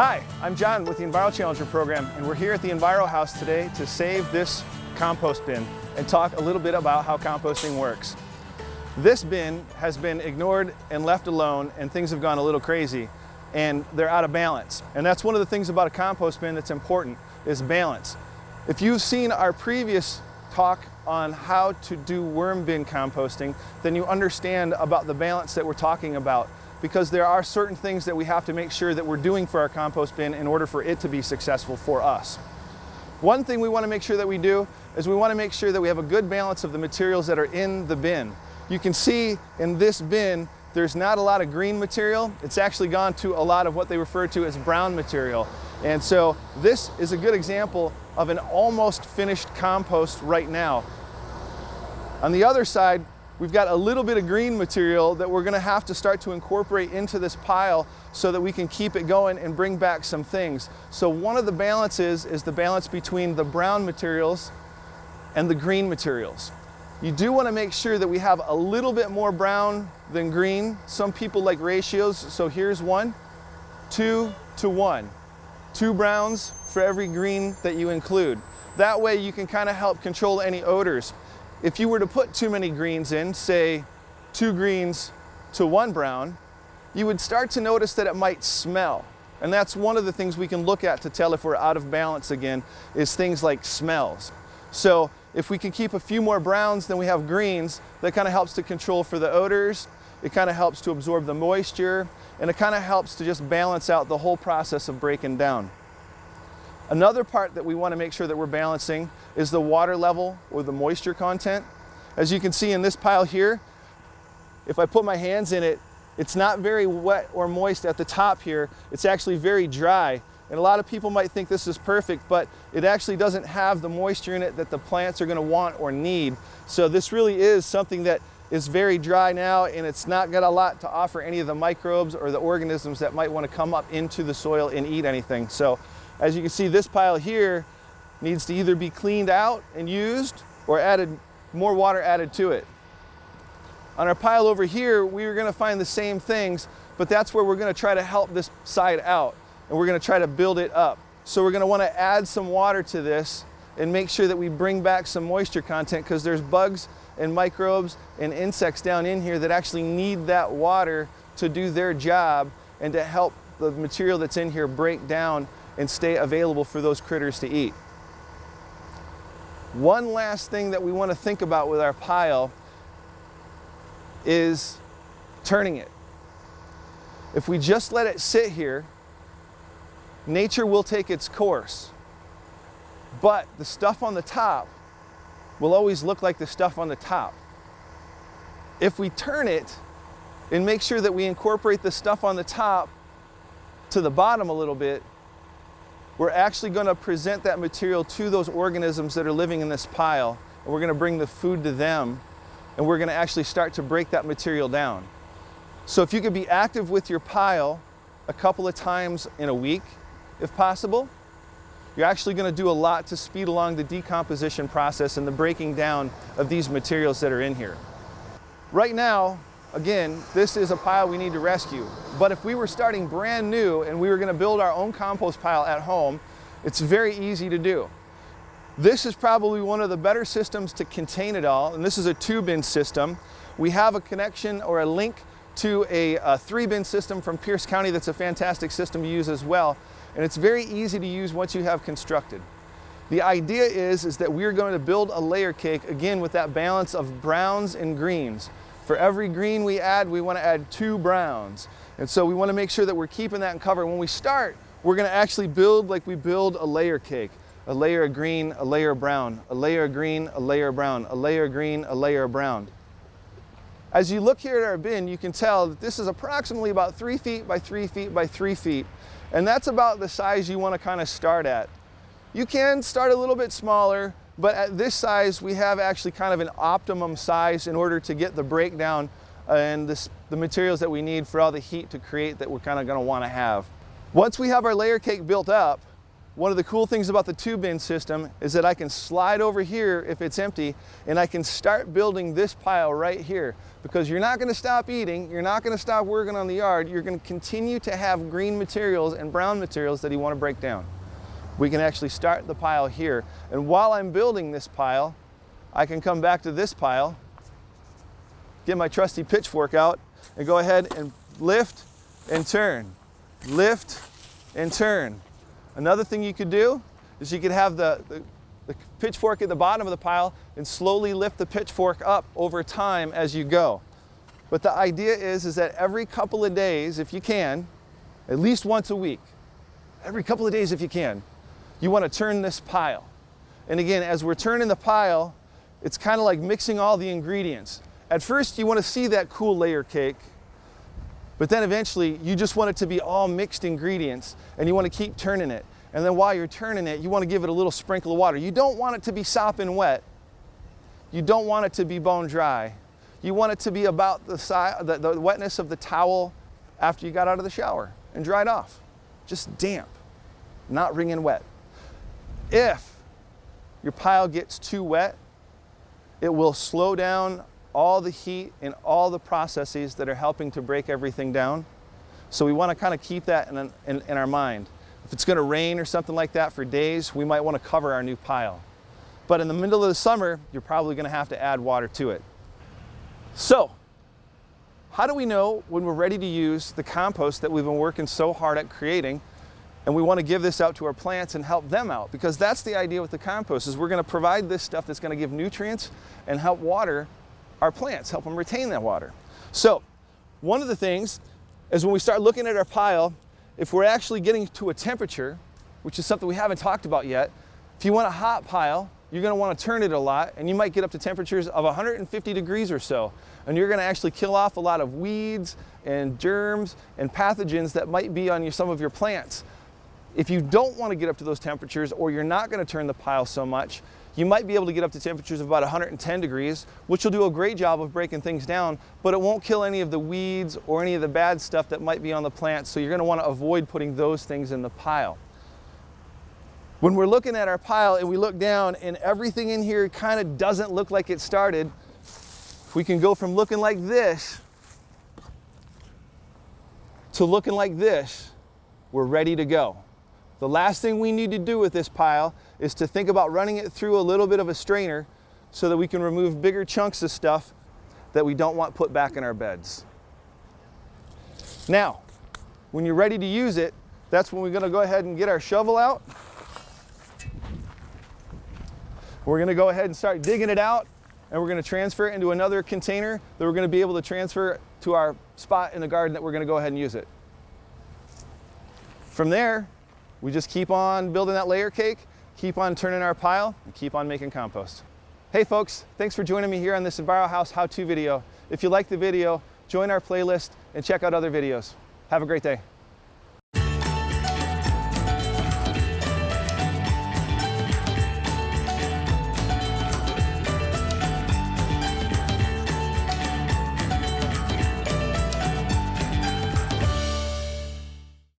Hi, I'm John with the Enviro Challenger program, and we're here at the EnviroHouse today to save this compost bin and talk a little bit about how composting works. This bin has been ignored and left alone, and things have gone a little crazy and they're out of balance. And that's one of the things about a compost bin that's important, is balance. If you've seen our previous talk on how to do worm bin composting, then you understand about the balance that we're talking about, because there are certain things that we have to make sure that we're doing for our compost bin in order for it to be successful for us. One thing we want to make sure that we do is we want to make sure that we have a good balance of the materials that are in the bin. You can see in this bin there's not a lot of green material. It's actually gone to a lot of what they refer to as brown material. And so this is a good example of an almost finished compost right now. On the other side, we've got a little bit of green material that we're going to have to start to incorporate into this pile so that we can keep it going and bring back some things. So one of the balances is the balance between the brown materials and the green materials. You do want to make sure that we have a little bit more brown than green. Some people like ratios, so here's 1, 2 to 1. 2 browns for every green that you include. That way you can kind of help control any odors. If you were to put too many greens in, say 2 greens to 1 brown, you would start to notice that it might smell. And that's one of the things we can look at to tell if we're out of balance again, is things like smells. So if we can keep a few more browns than we have greens, that kind of helps to control for the odors, it kind of helps to absorb the moisture, and it kind of helps to just balance out the whole process of breaking down. Another part that we want to make sure that we're balancing is the water level or the moisture content. As you can see in this pile here, if I put my hands in it, it's not very wet or moist at the top here. It's actually very dry. And a lot of people might think this is perfect, but it actually doesn't have the moisture in it that the plants are going to want or need. So this really is something that is very dry now, and it's not got a lot to offer any of the microbes or the organisms that might want to come up into the soil and eat anything. So as you can see, this pile here needs to either be cleaned out and used or more water added to it. On our pile over here, we're going to find the same things, but that's where we're going to try to help this side out, and we're going to try to build it up. So we're going to want to add some water to this and make sure that we bring back some moisture content, because there's bugs and microbes and insects down in here that actually need that water to do their job and to help the material that's in here break down and stay available for those critters to eat. One last thing that we want to think about with our pile is turning it. If we just let it sit here, nature will take its course, but the stuff on the top will always look like the stuff on the top. If we turn it and make sure that we incorporate the stuff on the top to the bottom a little bit, we're actually going to present that material to those organisms that are living in this pile, and we're going to bring the food to them, and we're going to actually start to break that material down. So if you could be active with your pile a couple of times in a week, if possible, you're actually going to do a lot to speed along the decomposition process and the breaking down of these materials that are in here. Right now, again, this is a pile we need to rescue. But if we were starting brand new and we were going to build our own compost pile at home, it's very easy to do. This is probably one of the better systems to contain it all, and this is a 2-bin system. We have a connection or a link to a 3-bin system from Pierce County that's a fantastic system to use as well, and it's very easy to use once you have constructed. The idea is that we're going to build a layer cake, again, with that balance of browns and greens. For every green we add, we want to add 2 browns. And so we want to make sure that we're keeping that in cover. When we start, we're going to actually build like we build a layer cake. A layer of green, a layer of brown, a layer of green, a layer of brown, a layer of green, a layer of brown. As you look here at our bin, you can tell that this is approximately about 3 feet by 3 feet by 3 feet. And that's about the size you want to kind of start at. You can start a little bit smaller, but at this size, we have actually kind of an optimum size in order to get the breakdown and the materials that we need for all the heat to create that we're kind of going to want to have. Once we have our layer cake built up, one of the cool things about the two bin system is that I can slide over here if it's empty, and I can start building this pile right here, because you're not going to stop eating, you're not going to stop working on the yard, you're going to continue to have green materials and brown materials that you want to break down. We can actually start the pile here, and while I'm building this pile, I can come back to this pile, get my trusty pitchfork out, and go ahead and lift and turn, lift and turn. Another thing you could do is you could have the pitchfork at the bottom of the pile and slowly lift the pitchfork up over time as you go. But the idea is that every couple of days, if you can, at least once a week, every couple of days if you can, you want to turn this pile. And again, as we're turning the pile, it's kind of like mixing all the ingredients. At first, you want to see that cool layer cake, but then eventually you just want it to be all mixed ingredients, and you want to keep turning it. And then while you're turning it, you want to give it a little sprinkle of water. You don't want it to be sopping wet. You don't want it to be bone dry. You want it to be about the wetness of the towel after you got out of the shower and dried off. Just damp, not wringing wet. If your pile gets too wet, it will slow down all the heat and all the processes that are helping to break everything down. So we want to kind of keep that in our mind. If it's going to rain or something like that for days, we might want to cover our new pile. But in the middle of the summer, you're probably going to have to add water to it. So, how do we know when we're ready to use the compost that we've been working so hard at creating, and we want to give this out to our plants and help them out? Because that's the idea with the compost, is we're going to provide this stuff that's going to give nutrients and help water our plants, help them retain that water. So, one of the things is when we start looking at our pile, if we're actually getting to a temperature, which is something we haven't talked about yet, if you want a hot pile, you're going to want to turn it a lot, and you might get up to temperatures of 150 degrees or so, and you're going to actually kill off a lot of weeds and germs and pathogens that might be on some of your plants. If you don't want to get up to those temperatures, or you're not going to turn the pile so much, you might be able to get up to temperatures of about 110 degrees, which will do a great job of breaking things down, but it won't kill any of the weeds or any of the bad stuff that might be on the plants, so you're going to want to avoid putting those things in the pile. When we're looking at our pile and we look down and everything in here kind of doesn't look like it started, if we can go from looking like this to looking like this, we're ready to go. The last thing we need to do with this pile is to think about running it through a little bit of a strainer so that we can remove bigger chunks of stuff that we don't want put back in our beds. Now, when you're ready to use it, that's when we're going to go ahead and get our shovel out. We're going to go ahead and start digging it out, and we're going to transfer it into another container that we're going to be able to transfer to our spot in the garden that we're going to go ahead and use it. From there, we just keep on building that layer cake, keep on turning our pile, and keep on making compost. Hey folks, thanks for joining me here on this EnviroHouse how-to video. If you like the video, join our playlist and check out other videos. Have a great day.